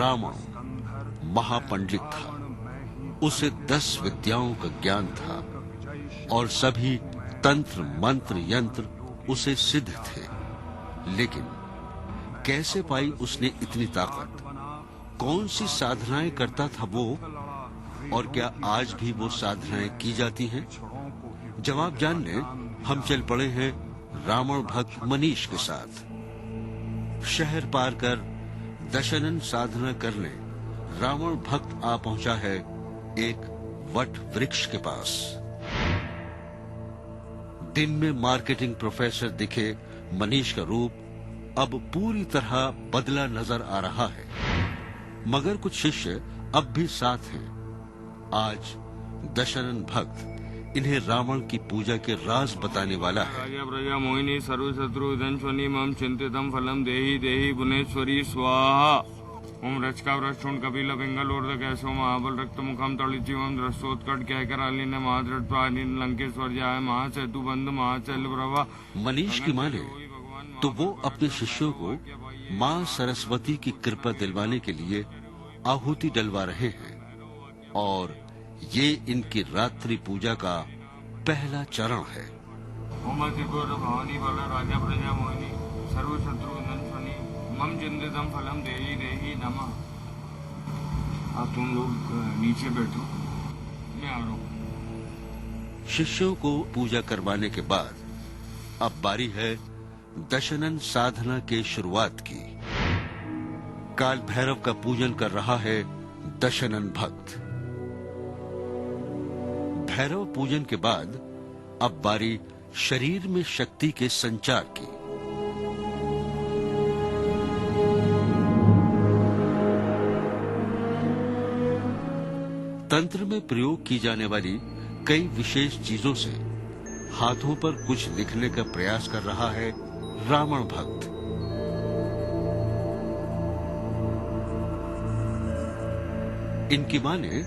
रावण महापंडित था। उसे 10 विद्याओं का ज्ञान था और सभी तंत्र मंत्र यंत्र उसे सिद्ध थे। लेकिन कैसे पाई उसने इतनी ताकत? कौन सी साधनाएं करता था वो? और क्या आज भी वो साधनाएं की जाती हैं? जवाब जानने हम चल पड़े हैं रावण भक्त मनीष के साथ। शहर पार कर दशनन साधना करने रावण भक्त आ पहुंचा है एक वट वृक्ष के पास। दिन में मार्केटिंग प्रोफेसर दिखे मनीष का रूप अब पूरी तरह बदला नजर आ रहा है, मगर कुछ शिष्य अब भी साथ हैं। आज दशनन भक्त इन्हें रावण की पूजा के राज बताने वाला है। राजा प्रजा मोहिनी सर्व शत्रु धनश्वनी मम चिंतितम फलम देहि देहि भुवनेश्वरी स्वाहा। ओम रचका वृक्षुण कपिल पिंगल ऊर्ध कैसो महाबल रक्त मुखम तलिजीवम दृष्टोत्कट कहकर अलिन महादृढ़ प्राणीन लंकेश्वर जाय महासेतु बंध महाचल प्रभा। मनीष की माने तो वो अपने शिष्यों को मां सरस्वती की कृपा दिलवाने के लिए आहुति डलवा रहे हैं और ये इनकी रात्रि पूजा का पहला चरण है। ओम त्रिपुर भवानी बल राजा प्रजा मोहिनी सर्व शत्रु धनश्वनी मम चिंतितम फलम देहि देहि नमः। अब तुम लोग नीचे बैठो, मैं आ रहा हूँ। शिष्यों को पूजा करवाने के बाद अब बारी है दशनन साधना के शुरुआत की। काल भैरव का पूजन कर रहा है दशनन भक्त। भैरव पूजन के बाद अब बारी शरीर में शक्ति के संचार की। तंत्र में प्रयोग की जाने वाली कई विशेष चीजों से हाथों पर कुछ लिखने का प्रयास कर रहा है रावण भक्त। इनकी माने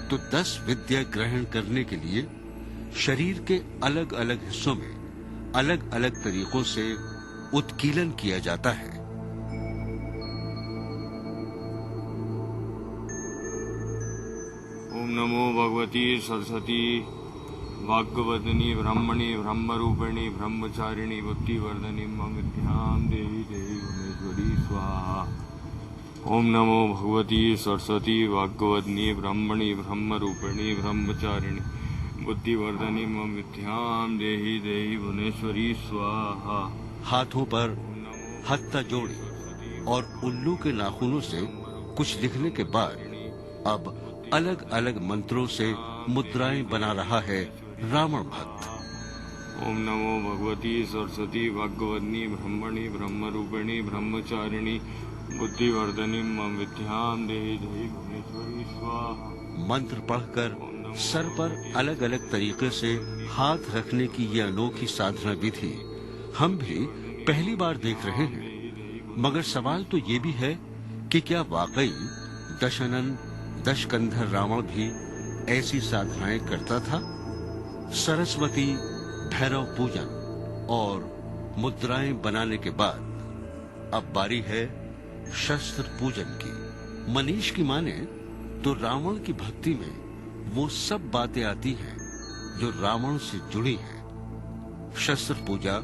तो 10 विद्या ग्रहण करने के लिए शरीर के अलग अलग हिस्सों में अलग अलग तरीकों से उत्कीलन किया जाता है। ओम नमो भगवती सरस्वती वाग्वदनी ब्रह्मणि ब्रह्मरूपिणी ब्रह्मचारिणी बुद्धिवर्धनी मम विद्यां देहि देहि भुवनेश्वरी स्वाहा। ओम नमो भगवती सरस्वती वाग्वदनी ब्रह्मणि ब्रह्मरूपिणी ब्रह्मचारिणी बुद्धिवर्धनी मम विद्यां देहि देहि भुवनेश्वरी स्वाहा। हाथों पर हत्था जोड़े और उल्लू के नाखूनों से कुछ लिखने के बाद अब अलग अलग मंत्रों से मुद्राएं बना रहा है रावण भक्त। ओम नमो भगवती सरस्वती वाग्वदनी ब्रह्मणि ब्रह्मरूपिणी ब्रह्मचारिणी बुद्धिवर्धनी मम विद्यां देहि देहि भुवनेश्वरी स्वाहा। मंत्र पढ़कर सर पर अलग अलग तरीके से हाथ रखने की ये अनोखी साधना विधि हम भी पहली बार देख रहे हैं, मगर सवाल तो ये भी है कि क्या वाकई दशनन दशकंधर रावण भी ऐसी साधनाएं करता था? सरस्वती भैरव पूजन और मुद्राएं बनाने के बाद अब बारी है शस्त्र पूजन की। मनीष की माने तो रावण की भक्ति में वो सब बातें आती हैं जो रावण से जुड़ी हैं। शस्त्र पूजा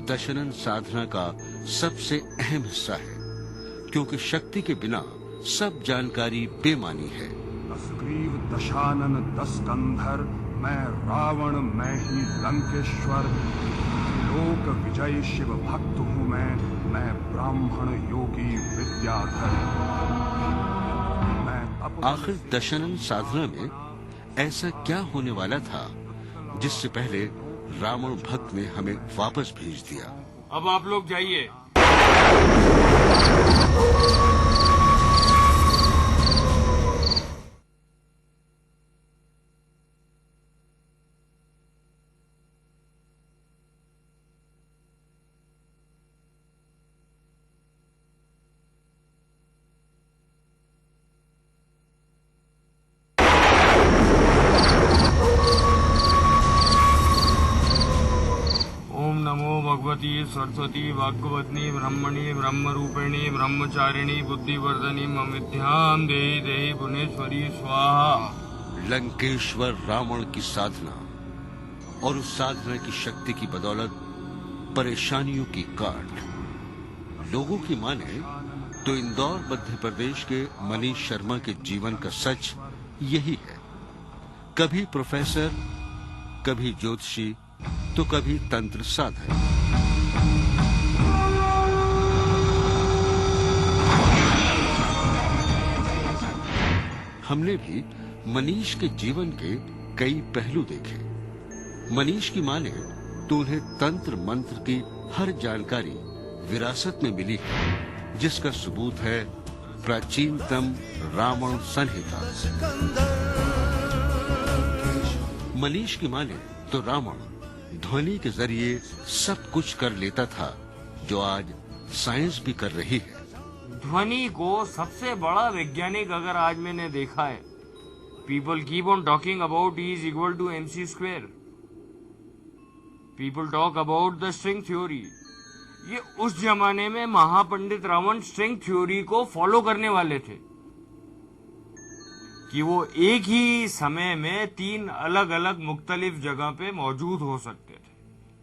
दशनन साधना का सबसे अहम हिस्सा है, क्योंकि शक्ति के बिना सब जानकारी बेमानी है। दशग्रीव दशानन 10 कंधर मैं रावण मैं ही लंकेश्वर। लोक विजय शिव भक्त हूँ मैं ब्राह्मण योगी विद्याधर। आखिर दशनन साधना में ऐसा क्या होने वाला था जिससे पहले रावण भक्त ने हमें वापस भेज दिया? अब आप लोग जाइए। भगवती सरस्वती वाग्वत्नी ब्रह्मणी ब्रह्मरूपिणी ब्रह्मचारिणी बुद्धिवर्धनी मम विद्याम देहि देहि भुवनेश्वरी स्वाहा। लंकेश्वर रावण की साधना और उस साधना की शक्ति की बदौलत परेशानियों की काट। लोगों की माने तो इंदौर मध्य प्रदेश के मनीष शर्मा के जीवन का सच यही है। कभी प्रोफेसर, कभी ज्योतिषी, तो कभी तंत्र साधक। हमने भी मनीष के जीवन के कई पहलू देखे। मनीष की माने तो उन्हें तंत्र मंत्र की हर जानकारी विरासत में मिली है, जिसका सबूत है प्राचीनतम रावण संहिता। मनीष की माने तो रावण ध्वनि के जरिए सब कुछ कर लेता था, जो आज साइंस भी कर रही है। ध्वनि को सबसे बड़ा वैज्ञानिक अगर आज मैंने देखा है, people keep on talking about E is equal to MC square. People talk about the string theory. ये उस जमाने में महापंडित रावण स्ट्रिंग थ्योरी को फॉलो करने वाले थे कि वो एक ही समय में 3 अलग अलग मुख्तलिफ जगह पे मौजूद हो सकते थे।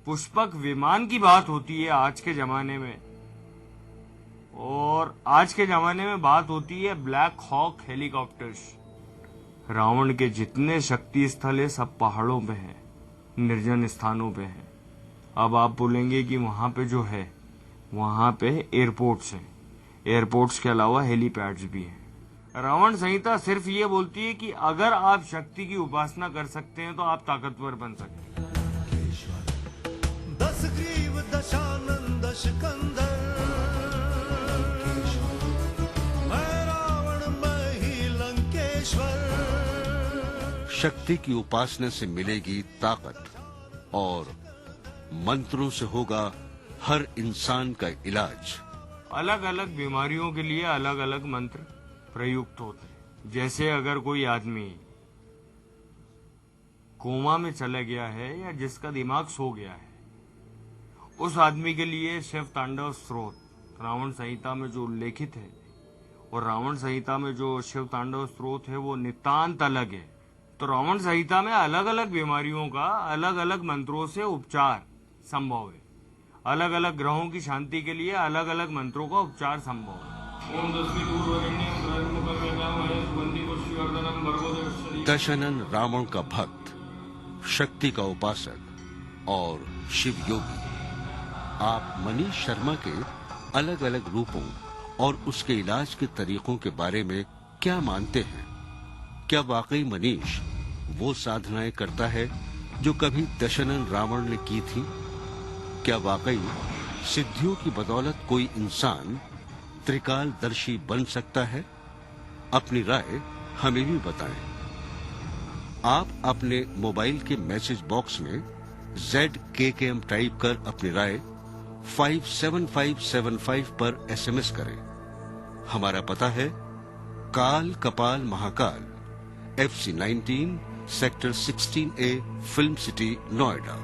पुष्पक विमान की बात होती है आज के जमाने में, और आज के जमाने में बात होती है ब्लैक हॉक हेलीकॉप्टर्स। रावण के जितने शक्ति स्थल है सब पहाड़ों पे हैं, निर्जन स्थानों पे हैं। अब आप बोलेंगे कि वहां पे जो है वहां पे एयरपोर्ट्स हैं, एयरपोर्ट्स के अलावा हेलीपैड्स भी हैं। रावण संहिता सिर्फ ये बोलती है कि अगर आप शक्ति की उपासना कर सकते हैं तो आप ताकतवर बन सकते हैं। दशग्रीव दशानन दशकंधर, मैं रावण मैं ही लंकेश्वर। शक्ति की उपासना से मिलेगी ताकत और मंत्रों से होगा हर इंसान का इलाज। अलग अलग बीमारियों के लिए अलग अलग मंत्र प्रयुक्त होते हैं। जैसे अगर कोई आदमी कोमा में चला गया है या जिसका दिमाग सो गया है, उस आदमी के लिए शिव तांडव स्त्रोत रावण संहिता में जो उल्लेखित है, और रावण संहिता में जो शिव तांडव स्त्रोत है वो नितांत अलग है। तो रावण संहिता में अलग अलग बीमारियों का अलग अलग मंत्रों से उपचार संभव है। अलग अलग ग्रहों की शांति के लिए अलग अलग मंत्रों का उपचार संभव है। दशानन रावण का भक्त, शक्ति का उपासक और शिव योगी। आप मनीष शर्मा के अलग अलग रूपों और उसके इलाज के तरीकों के बारे में क्या मानते हैं? क्या वाकई मनीष वो साधनाएं करता है जो कभी दशानन रावण ने की थी? क्या वाकई सिद्धियों की बदौलत कोई इंसान त्रिकालदर्शी बन सकता है? अपनी राय हमें भी बताएं। आप अपने मोबाइल के मैसेज बॉक्स में ZKKM टाइप कर अपनी राय 57575 पर SMS करें। हमारा पता है काल कपाल Mahakal, FC 19 sector 16A, film city, Noida.